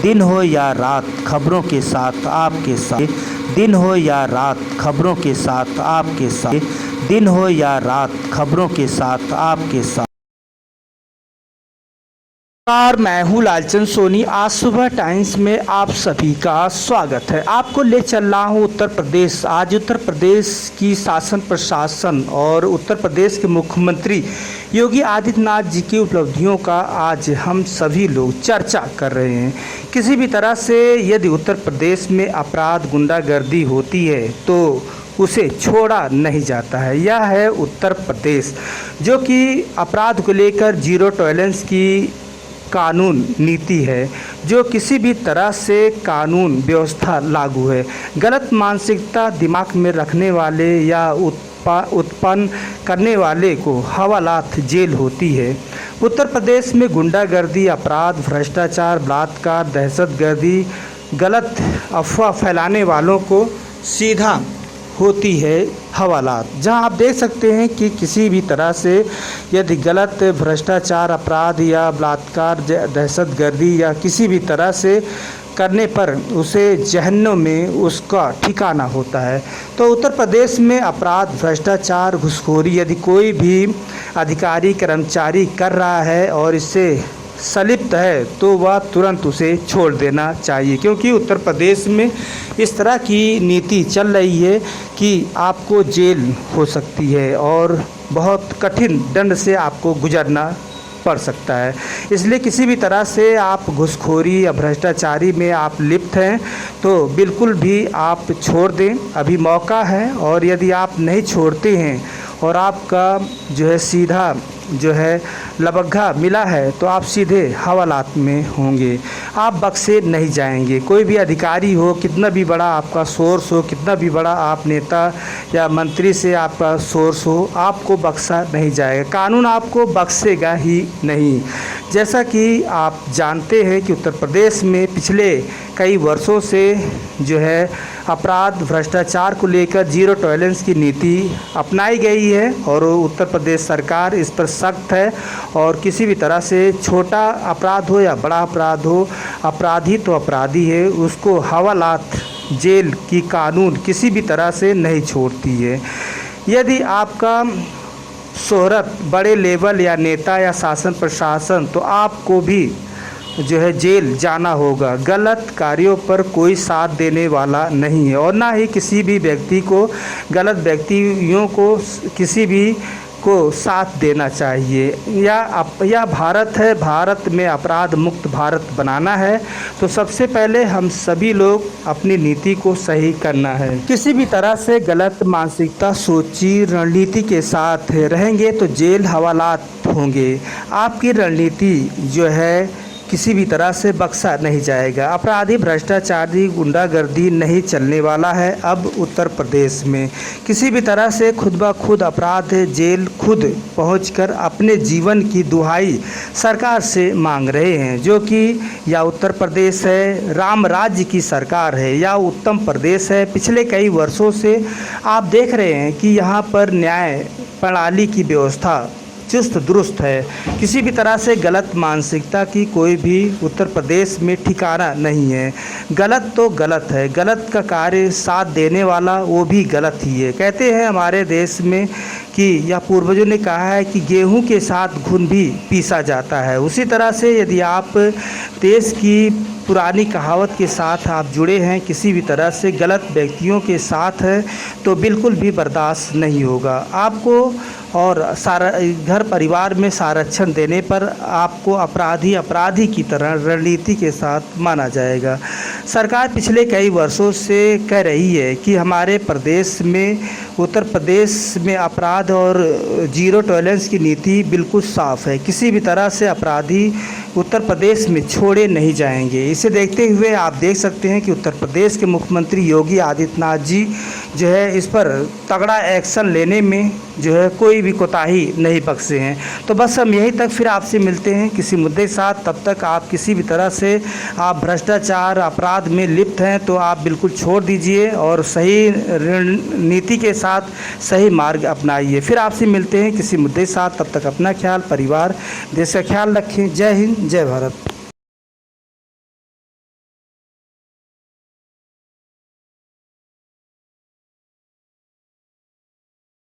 दिन हो या रात खबरों के साथ आपके साथ, दिन हो या रात खबरों के साथ आपके साथ, दिन हो या रात खबरों के साथ आपके साथ। नमस्कार, मैं हूँ लालचंद सोनी। आज सुबह टाइम्स में आप सभी का स्वागत है। आपको ले चल रहा हूँ उत्तर प्रदेश। आज उत्तर प्रदेश की शासन प्रशासन और उत्तर प्रदेश के मुख्यमंत्री योगी आदित्यनाथ जी की उपलब्धियों का आज हम सभी लोग चर्चा कर रहे हैं। किसी भी तरह से यदि उत्तर प्रदेश में अपराध गुंडागर्दी होती है तो उसे छोड़ा नहीं जाता है। यह है उत्तर प्रदेश जो कि अपराध को लेकर जीरो टॉलरेंस की कानून नीति है, जो किसी भी तरह से कानून व्यवस्था लागू है। गलत मानसिकता दिमाग में रखने वाले या उत्पन्न करने वाले को हवालात जेल होती है। उत्तर प्रदेश में गुंडागर्दी, अपराध, भ्रष्टाचार, बलात्कार, दहशतगर्दी, गलत अफवाह फैलाने वालों को सीधा होती है हवालात। जहां आप देख सकते हैं कि किसी भी तरह से यदि गलत भ्रष्टाचार, अपराध या बलात्कार, दहशतगर्दी या किसी भी तरह से करने पर उसे जहन्नुम में उसका ठिकाना होता है। तो उत्तर प्रदेश में अपराध, भ्रष्टाचार, घूसखोरी यदि कोई भी अधिकारी कर्मचारी कर रहा है और इससे संलिप्त है तो वह तुरंत उसे छोड़ देना चाहिए, क्योंकि उत्तर प्रदेश में इस तरह की नीति चल रही है कि आपको जेल हो सकती है और बहुत कठिन दंड से आपको गुजरना पड़ सकता है। इसलिए किसी भी तरह से आप घूसखोरी या भ्रष्टाचारी में आप लिप्त हैं तो बिल्कुल भी आप छोड़ दें, अभी मौका है। और यदि आप नहीं छोड़ते हैं और आपका जो है सीधा जो है लबग्गा मिला है तो आप सीधे हवालात में होंगे, आप बख्शे नहीं जाएंगे। कोई भी अधिकारी हो, कितना भी बड़ा आपका सोर्स हो, कितना भी बड़ा आप नेता या मंत्री से आपका सोर्स हो, आपको बख्शा नहीं जाएगा। कानून आपको बख्शेगा ही नहीं। जैसा कि आप जानते हैं कि उत्तर प्रदेश में पिछले कई वर्षों से जो है अपराध, भ्रष्टाचार को लेकर जीरो टॉलरेंस की नीति अपनाई गई है और उत्तर प्रदेश सरकार इस पर सख्त है। और किसी भी तरह से छोटा अपराध हो या बड़ा अपराध हो, अपराधी तो अपराधी है, उसको हवालात जेल की कानून किसी भी तरह से नहीं छोड़ती है। यदि आपका शोहरत बड़े लेवल या नेता या शासन प्रशासन, तो आपको भी जो है जेल जाना होगा। गलत कार्यों पर कोई साथ देने वाला नहीं है और ना ही किसी भी व्यक्ति को, गलत व्यक्तियों को किसी भी को साथ देना चाहिए। यह भारत है, भारत में अपराध मुक्त भारत बनाना है तो सबसे पहले हम सभी लोग अपनी नीति को सही करना है। किसी भी तरह से गलत मानसिकता, सोची, रणनीति के साथ रहेंगे तो जेल, हवालात होंगे। आपकी रणनीति जो है किसी भी तरह से बख्शा नहीं जाएगा। अपराधी, भ्रष्टाचारी, गुंडागर्दी नहीं चलने वाला है अब उत्तर प्रदेश में। किसी भी तरह से खुद ब खुद अपराध, जेल खुद पहुंचकर अपने जीवन की दुहाई सरकार से मांग रहे हैं, जो कि या उत्तर प्रदेश है, राम राज्य की सरकार है, या उत्तम प्रदेश है। पिछले कई वर्षों से आप देख रहे हैं कि यहाँ पर न्याय प्रणाली की व्यवस्था चुस्त दुरुस्त है। किसी भी तरह से गलत मानसिकता की कोई भी उत्तर प्रदेश में ठिकाना नहीं है। गलत तो गलत है, गलत का कार्य साथ देने वाला वो भी गलत ही है। कहते हैं हमारे देश में कि या पूर्वजों ने कहा है कि गेहूं के साथ घुन भी पीसा जाता है। उसी तरह से यदि आप देश की पुरानी कहावत के साथ आप जुड़े हैं, किसी भी तरह से गलत व्यक्तियों के साथ है तो बिल्कुल भी बर्दाश्त नहीं होगा आपको। और सारा घर परिवार में संरक्षण देने पर आपको अपराधी की तरह रणनीति के साथ माना जाएगा। सरकार पिछले कई वर्षों से कह रही है कि हमारे प्रदेश में, उत्तर प्रदेश में अपराध और जीरो टॉलरेंस की नीति बिल्कुल साफ़ है। किसी भी तरह से अपराधी उत्तर प्रदेश में छोड़े नहीं जाएंगे। इसे देखते हुए आप देख सकते हैं कि उत्तर प्रदेश के मुख्यमंत्री योगी आदित्यनाथ जी जो है इस पर तगड़ा एक्शन लेने में जो है कोई भी कोताही नहीं बख्शे हैं। तो बस हम यहीं तक फिर आपसे मिलते हैं किसी मुद्दे के साथ। तब तक आप किसी भी तरह से आप भ्रष्टाचार, अपराध में लिप्त हैं तो आप बिल्कुल छोड़ दीजिए और सही रणनीति के साथ सही मार्ग अपनाइए। फिर आपसे मिलते हैं किसी मुद्दे के साथ। तब तक अपना ख्याल, परिवार, देश का ख्याल रखें। जय हिंद, जय भारत।